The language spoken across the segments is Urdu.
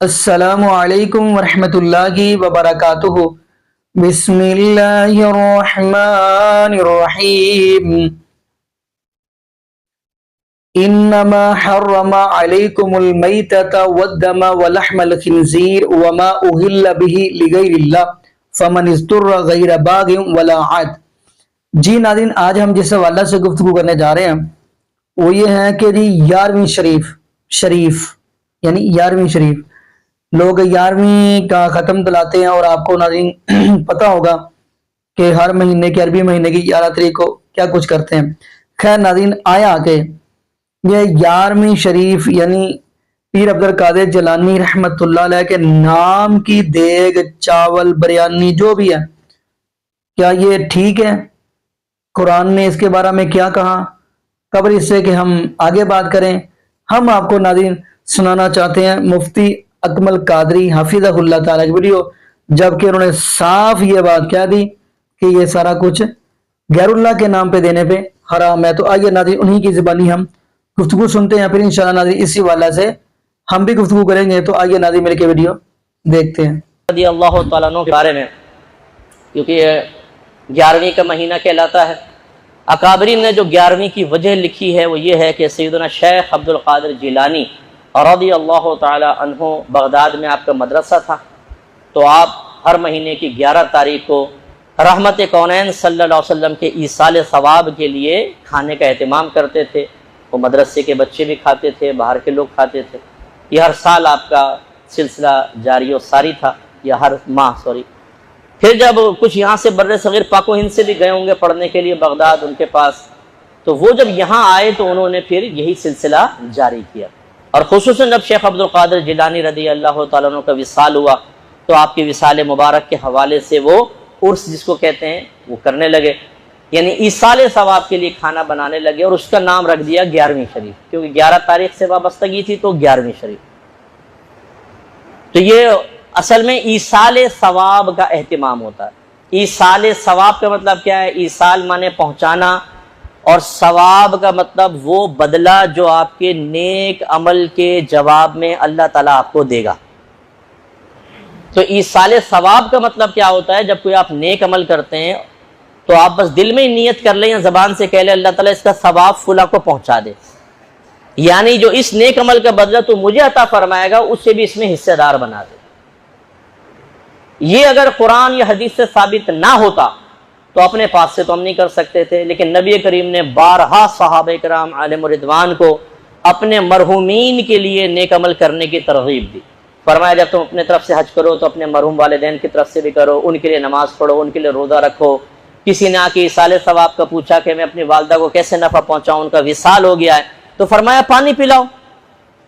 السلام علیکم ورحمۃ اللہ وبرکاتہ۔ بسم اللہ الرحمن الرحیم۔ انما حرم علیکم المیتۃ والدم ولحم الخنزیر وما اہل به لغیر اللہ فمن اضطر غیر باغ ولا عاد۔ جی ناظرین، آج ہم جس حوالہ سے گفتگو کرنے جا رہے ہیں وہ یہ ہے کہ جی 11ویں شریف یعنی 11ویں شریف، لوگ 11ویں کا ختم دلاتے ہیں اور آپ کو ناظرین پتہ ہوگا کہ ہر مہینے کی عربی مہینے کی 11 تاریخ کو کیا کچھ کرتے ہیں۔ خیر ناظرین، آیا کہ یہ 11ویں شریف یعنی پیر عبد القادر جیلانی رحمت اللہ علیہ کے نام کی دیگ، چاول، بریانی جو بھی ہے، کیا یہ ٹھیک ہے؟ قرآن نے اس کے بارے میں کیا کہا؟ قبل اس سے کہ ہم آگے بات کریں، ہم آپ کو ناظرین سنانا چاہتے ہیں مفتی اکمل قادری حفظہ اللہ تعالیٰ کی ویڈیو، جبکہ انہوں نے صاف یہ بات کہہ دی کہ یہ سارا کچھ غیر اللہ کے نام پہ دینے پہ حرام ہے۔ تو آئیے ناظرین انہی کی زبانی ہم گفتگو سنتے ہیں، پھر انشاءاللہ ناظرین اسی والا سے ہم بھی گفتگو کریں گے۔ تو آئیے ناظرین مل کے ویڈیو دیکھتے ہیں۔ رضی اللہ تعالیٰ عنہ کے بارے میں، کیونکہ یہ 11ویں کا مہینہ کہلاتا ہے۔ اکابرین نے جو 11ویں کی وجہ لکھی ہے وہ یہ ہے کہ سیدنا شیخ عبد القادر جیلانی رضی اللہ تعالی عنہ بغداد میں آپ کا مدرسہ تھا، تو آپ ہر مہینے کی 11 تاریخ کو رحمت کونین صلی اللہ علیہ وسلم کے ایصال ثواب کے لیے کھانے کا اہتمام کرتے تھے۔ وہ مدرسے کے بچے بھی کھاتے تھے، باہر کے لوگ کھاتے تھے۔ یہ ہر سال آپ کا سلسلہ جاری و ساری تھا، یا ہر ماہ پھر جب کچھ یہاں سے بر صغیر پاک و ہند سے بھی گئے ہوں گے پڑھنے کے لیے بغداد ان کے پاس، تو وہ جب یہاں آئے تو انہوں نے پھر یہی سلسلہ جاری کیا۔ اور خصوصاً جب شیخ عبد القادر جیلانی رضی اللہ تعالیٰ عنہ کا وصال ہوا تو آپ کے وصال مبارک کے حوالے سے وہ عرس جس کو کہتے ہیں وہ کرنے لگے، یعنی ایصال ثواب کے لیے کھانا بنانے لگے، اور اس کا نام رکھ دیا 11ویں شریف، کیونکہ 11 تاریخ سے وابستگی تھی تو 11ویں شریف۔ تو یہ اصل میں ایصال ثواب کا اہتمام ہوتا ہے۔ ایصال ثواب کا مطلب کیا ہے؟ ایصال مانے پہنچانا، اور ثواب کا مطلب وہ بدلہ جو آپ کے نیک عمل کے جواب میں اللہ تعالیٰ آپ کو دے گا۔ تو ایصال ثواب کا مطلب کیا ہوتا ہے؟ جب کوئی آپ نیک عمل کرتے ہیں تو آپ بس دل میں ہی نیت کر لیں یا زبان سے کہہ لیں اللہ تعالیٰ اس کا ثواب فلاں کو پہنچا دے، یعنی جو اس نیک عمل کا بدلہ تو مجھے عطا فرمائے گا اس سے بھی اس میں حصے دار بنا دے۔ یہ اگر قرآن یا حدیث سے ثابت نہ ہوتا تو اپنے پاس سے تو ہم نہیں کر سکتے تھے، لیکن نبی کریم نے بارہا صحابہ کرام علیہم رضوان کو اپنے مرحومین کے لیے نیک عمل کرنے کی ترغیب دی۔ فرمایا جب تم اپنے طرف سے حج کرو تو اپنے مرحوم والدین کی طرف سے بھی کرو، ان کے لیے نماز پڑھو، ان کے لیے روزہ رکھو۔ کسی نے آ کے ایصال ثواب کا پوچھا کہ میں اپنی والدہ کو کیسے نفع پہنچاؤں، ان کا وصال ہو گیا ہے، تو فرمایا پانی پلاؤ۔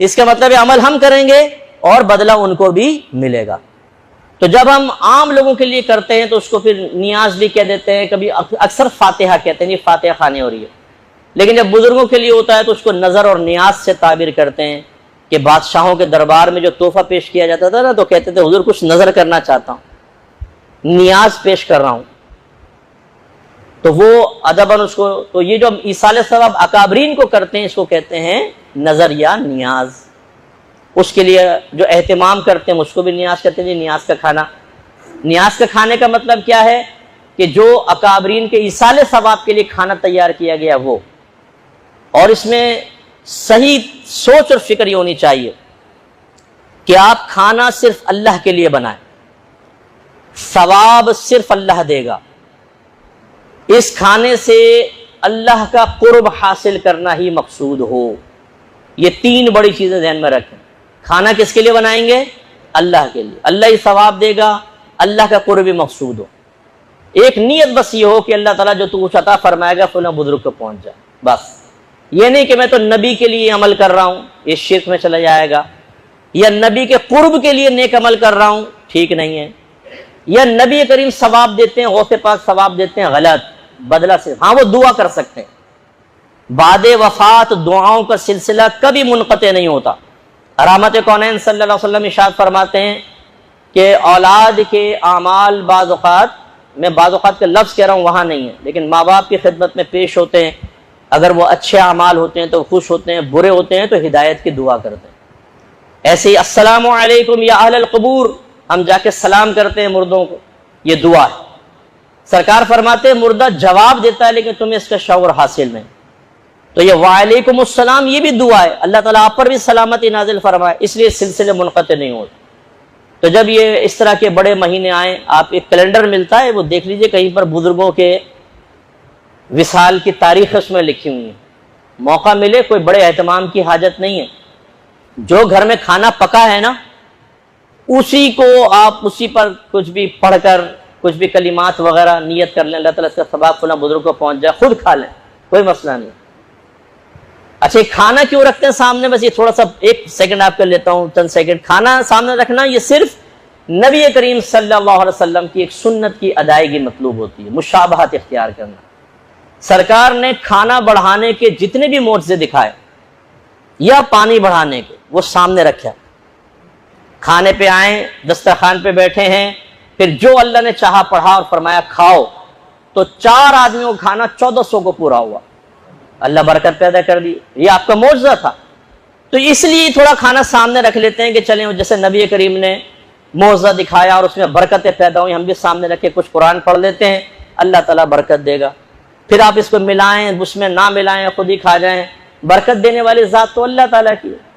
اس کا مطلب ہے عمل ہم کریں گے اور بدلہ ان کو بھی ملے گا۔ تو جب ہم عام لوگوں کے لیے کرتے ہیں تو اس کو پھر نیاز بھی کہہ دیتے ہیں، کبھی اکثر فاتحہ کہتے ہیں، یہ فاتحہ خانی ہو رہی ہے، لیکن جب بزرگوں کے لیے ہوتا ہے تو اس کو نظر اور نیاز سے تعبیر کرتے ہیں۔ کہ بادشاہوں کے دربار میں جو تحفہ پیش کیا جاتا تھا نا تو کہتے تھے حضور کچھ نظر کرنا چاہتا ہوں، نیاز پیش کر رہا ہوں، تو وہ ادباً اس کو، تو یہ جو ہم ایصال ثواب اکابرین کو کرتے ہیں اس کو کہتے ہیں نظر یا نیاز۔ اس کے لیے جو اہتمام کرتے ہیں اس کو بھی نیاز کہتے ہیں۔ جی نیاز کا کھانا، نیاز کا کھانے کا مطلب کیا ہے کہ جو اکابرین کے ایصال ثواب کے لیے کھانا تیار کیا گیا وہ، اور اس میں صحیح سوچ اور فکر یہ ہونی چاہیے کہ آپ کھانا صرف اللہ کے لیے بنائیں، ثواب صرف اللہ دے گا، اس کھانے سے اللہ کا قرب حاصل کرنا ہی مقصود ہو۔ یہ 3 بڑی چیزیں ذہن میں رکھیں۔ کھانا کس کے لیے بنائیں گے؟ اللہ کے لیے، اللہ ہی ثواب دے گا، اللہ کا قرب بھی مقصود ہو۔ ایک نیت بس یہ ہو کہ اللہ تعالیٰ جو تو عطا فرمائے گا فلاں بزرگ کو پہنچ جائے، بس یہ نہیں کہ میں تو نبی کے لیے عمل کر رہا ہوں، یہ شرک میں چلا جائے گا، یا نبی کے قرب کے لیے نیک عمل کر رہا ہوں، ٹھیک نہیں ہے، یا نبی کریم ثواب دیتے ہیں، غوث پاک ثواب دیتے ہیں، غلط، بدلہ سے ہاں وہ دعا کر سکتے ہیں۔ بعد وفات دعاؤں کا سلسلہ کبھی منقطع نہیں ہوتا۔ رحمت کونین صلی اللہ علیہ وسلم ارشاد فرماتے ہیں کہ اولاد کے اعمال بعض اوقات، میں بعض اوقات کا لفظ کہہ رہا ہوں وہاں نہیں ہے، لیکن ماں باپ کی خدمت میں پیش ہوتے ہیں، اگر وہ اچھے اعمال ہوتے ہیں تو خوش ہوتے ہیں، برے ہوتے ہیں تو ہدایت کی دعا کرتے ہیں۔ ایسے ہی السلام علیکم یا اہل القبور، ہم جا کے سلام کرتے ہیں مردوں کو، یہ دعا ہے۔ سرکار فرماتے ہیں مردہ جواب دیتا ہے لیکن تمہیں اس کا شعور حاصل نہیں، تو یہ وعلیکم السلام یہ بھی دعا ہے، اللہ تعالیٰ آپ پر بھی سلامتی نازل فرمائے، اس لیے سلسلے منقطع نہیں ہوتے۔ تو جب یہ اس طرح کے بڑے مہینے آئیں، آپ ایک کیلنڈر ملتا ہے وہ دیکھ لیجئے، کہیں پر بزرگوں کے وصال کی تاریخ اس میں لکھی ہوئی ہے، موقع ملے، کوئی بڑے اہتمام کی حاجت نہیں ہے، جو گھر میں کھانا پکا ہے نا اسی کو آپ اسی پر کچھ بھی پڑھ کر کچھ بھی کلمات وغیرہ نیت کر لیں، اللہ تعالیٰ اس کا ثواب فلاں بزرگ کو پہنچ جائے، خود کھا لیں، کوئی مسئلہ نہیں۔ اچھا یہ کھانا کیوں رکھتے ہیں سامنے؟ بس یہ تھوڑا سا ایک سیکنڈ آپ کر لیتا ہوں، چند سیکنڈ۔ کھانا سامنے رکھنا یہ صرف نبی کریم صلی اللہ علیہ وسلم کی ایک سنت کی ادائیگی مطلوب ہوتی ہے، مشابہت اختیار کرنا۔ سرکار نے کھانا بڑھانے کے جتنے بھی معجزے دکھائے یا پانی بڑھانے کے وہ سامنے رکھا، کھانے پہ آئیں، دسترخوان پہ بیٹھے ہیں، پھر جو اللہ نے چاہا پڑھا اور فرمایا کھاؤ، تو 4 آدمیوں کا کھانا 1400 کو پورا ہوا، اللہ برکت پیدا کر دی، یہ آپ کا معجزہ تھا۔ تو اس لیے تھوڑا کھانا سامنے رکھ لیتے ہیں کہ چلیں جیسے نبی کریم نے معجزہ دکھایا اور اس میں برکتیں پیدا ہوئی، ہم بھی سامنے رکھ کے کچھ قرآن پڑھ لیتے ہیں، اللہ تعالیٰ برکت دے گا۔ پھر آپ اس کو ملائیں، اس میں نہ ملائیں، خود ہی کھا جائیں، برکت دینے والی ذات تو اللہ تعالیٰ کی ہے۔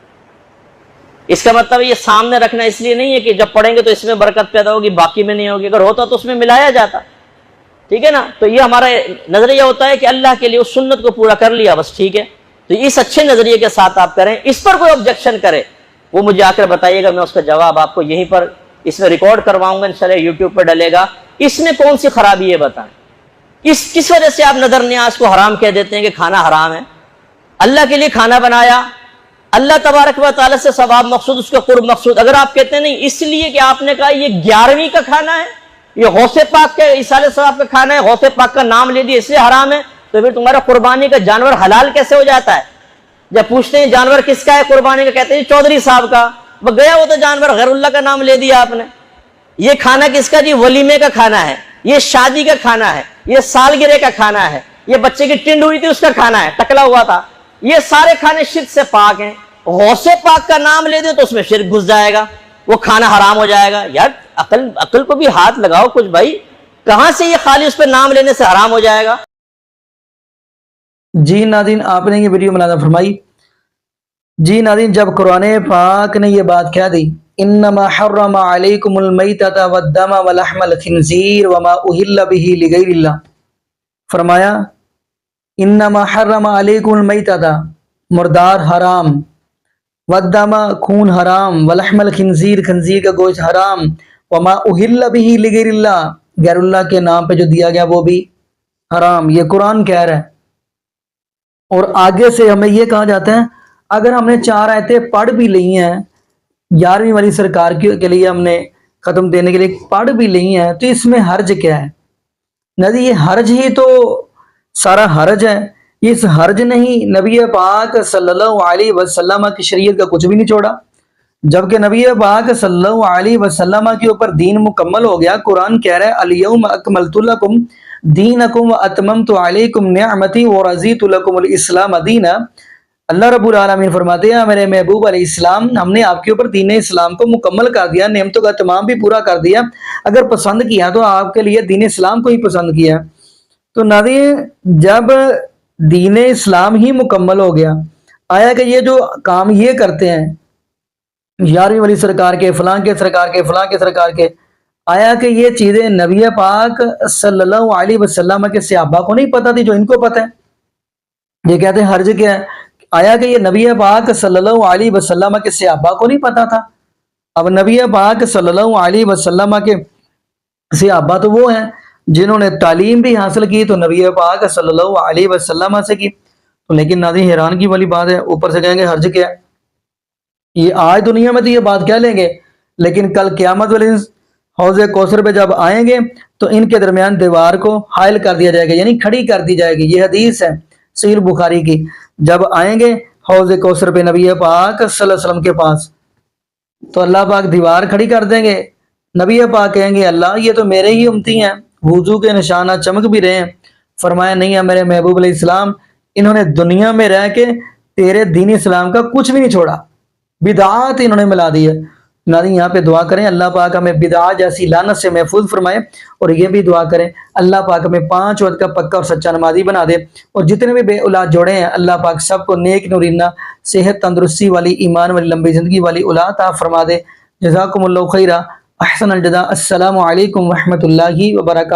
اس کا مطلب یہ سامنے رکھنا اس لیے نہیں ہے کہ جب پڑھیں گے تو اس میں برکت پیدا ہوگی باقی میں نہیں ہوگی، اگر ہوتا تو اس میں ملایا جاتا، ٹھیک ہے نا۔ تو یہ ہمارا نظریہ ہوتا ہے کہ اللہ کے لیے اس سنت کو پورا کر لیا بس، ٹھیک ہے۔ تو اس اچھے نظریے کے ساتھ آپ کریں، اس پر کوئی آبجیکشن کرے وہ مجھے آ کر بتائیے گا، میں اس کا جواب آپ کو یہیں پر اس میں ریکارڈ کرواؤں گا، انشاءاللہ یوٹیوب پر ڈلے گا۔ اس میں کون سی خرابی ہے بتائیں؟ کس وجہ سے آپ نظر نیاز کو حرام کہہ دیتے ہیں کہ کھانا حرام ہے؟ اللہ کے لیے کھانا بنایا، اللہ تبارک و تعالیٰ سے ثواب مقصود، اس کا قرب مقصود، اگر آپ کہتے ہیں نہیں اس لیے کہ آپ نے کہا یہ 11ویں کا کھانا ہے، یہ غوث پاک کا ایصال ثواب کا کھانا ہے، غوث پاک کا نام لے دیا اس لیے حرام ہے، تو پھر تمہارا قربانی کا جانور حلال کیسے ہو جاتا ہے؟ جب پوچھتے ہیں جانور کس کا ہے قربانی کا، کہتے ہیں چودھری صاحب کا، وہ گیا وہ تو جانور غیر اللہ کا نام لے دیا آپ نے۔ یہ کھانا کس کا؟ جی ولیمے کا کھانا ہے، یہ شادی کا کھانا ہے، یہ سالگرہ کا کھانا ہے، یہ بچے کی ٹنڈ ہوئی تھی اس کا کھانا ہے، ٹکلا ہوا تھا، یہ سارے کھانے شرک سے پاک ہیں۔ غوث پاک کا نام لے دے تو اس میں شرک گھس جائے گا، وہ کھانا حرام ہو جائے گا۔ یار عقل کو بھی ہاتھ لگاؤ کچھ بھائی، کہاں سے یہ خالی اس پہ نام لینے سے حرام ہو جائے گا؟ جی ناظرین، آپ نے یہ ویڈیو ملاحظہ فرمائی۔ جی ناظرین، جب قرآن پاک نے یہ بات کہہ دی انما حرم علیکم المیتۃ والدم ولحم الخنزیر وما اہل بہ لغیر اللہ، فرمایا انما حرم علیکم المیتۃ مردار حرام، والدم خون حرام، ولحم الخنزیر خنزیر کا گوشت حرام، وما اہل بہ لغیر اللہ غیر اللہ کے نام پہ جو دیا گیا وہ بھی حرام، یہ قرآن کہہ رہا ہے۔ اور آگے سے ہمیں یہ کہا جاتا ہے اگر ہم نے 4 آیتیں پڑھ بھی لی ہیں 11ویں والی سرکار کے لیے، ہم نے ختم دینے کے لیے پڑھ بھی لی ہیں، تو اس میں حرج کیا ہے؟ نہ یہ حرج ہی تو سارا حرج ہے، اس حرج نہیں نبی پاک صلی اللہ علیہ وسلم کی شریعت کا کچھ بھی نہیں چھوڑا، جبکہ نبی پاک صلی اللہ علیہ وسلم کے اوپر دین مکمل ہو گیا۔ قرآن کہہ رہا ہے الیوم اکملت لکم دینکم واتممت علیکم نعمتی ورضیت لکم الاسلام دینا۔ اللہ رب العالمین فرماتے ہیں میرے محبوب علیہ السلام، ہم نے آپ کے اوپر دین اسلام کو مکمل کر دیا، نعمتوں کا تمام بھی پورا کر دیا، اگر پسند کیا تو آپ کے لیے دین اسلام کو ہی پسند کیا۔ تو ناظرین جب دین اسلام ہی مکمل ہو گیا، آیا کہ یہ جو کام یہ کرتے ہیں 11ویں والی سرکار کے، فلاں کے سرکار کے، فلاں کے سرکار کے، آیا کہ یہ چیزیں نبی پاک صلی اللہ علیہ وسلم کے صحابہ کو نہیں پتہ تھی جو ان کو پتہ ہے؟ یہ کہتے ہیں حرج کیا ہے؟ آیا کہ یہ نبی پاک صلی اللہ علیہ وسلم کے صحابہ کو نہیں پتہ تھا؟ اب نبی پاک صلی اللہ علیہ وسلم کے صحابہ تو وہ ہیں جنہوں نے تعلیم بھی حاصل کی تو نبی پاک صلی اللہ علیہ وسلم سے کی، تو لیکن ناظرین حیران کی والی بات ہے، اوپر سے کہیں گے حرج کیا ہے؟ یہ آج دنیا میں تو یہ بات کہہ لیں گے، لیکن کل قیامت والے حوض کوثر پہ جب آئیں گے تو ان کے درمیان دیوار کو حائل کر دیا جائے گا، یعنی کھڑی کر دی جائے گی۔ یہ حدیث ہے صحیح بخاری کی، جب آئیں گے حوض کوثر پہ نبی پاک صلی اللہ علیہ وسلم کے پاس تو اللہ پاک دیوار کھڑی کر دیں گے، نبی پاک کہیں گے اللہ یہ تو میرے ہی امتی ہیں، وضو کے نشانات چمک بھی رہے ہیں۔ فرمایا نہیں ہے میرے محبوب علیہ السلام، انہوں نے دنیا میں رہ کے تیرے دین اسلام کا کچھ بھی نہیں چھوڑا، بدعات انہوں نے ملا دی ہے۔ ناظرین یہاں پہ دعا کریں اللہ پاک ہمیں بدعات جیسی لعنت سے محفوظ فرمائے، اور یہ بھی دعا کریں اللہ پاک ہمیں 5 وقت کا پکا اور سچا نمازی بنا دے، اور جتنے بھی بے اولاد جوڑے ہیں اللہ پاک سب کو نیک نورینہ صحت تندرستی والی ایمان والی لمبی زندگی والی اولاد عطا فرما دے۔ جزاکم اللہ خیرہ، احسن الجزاء، السلام علیکم ورحمۃ اللہ وبرکاتہ۔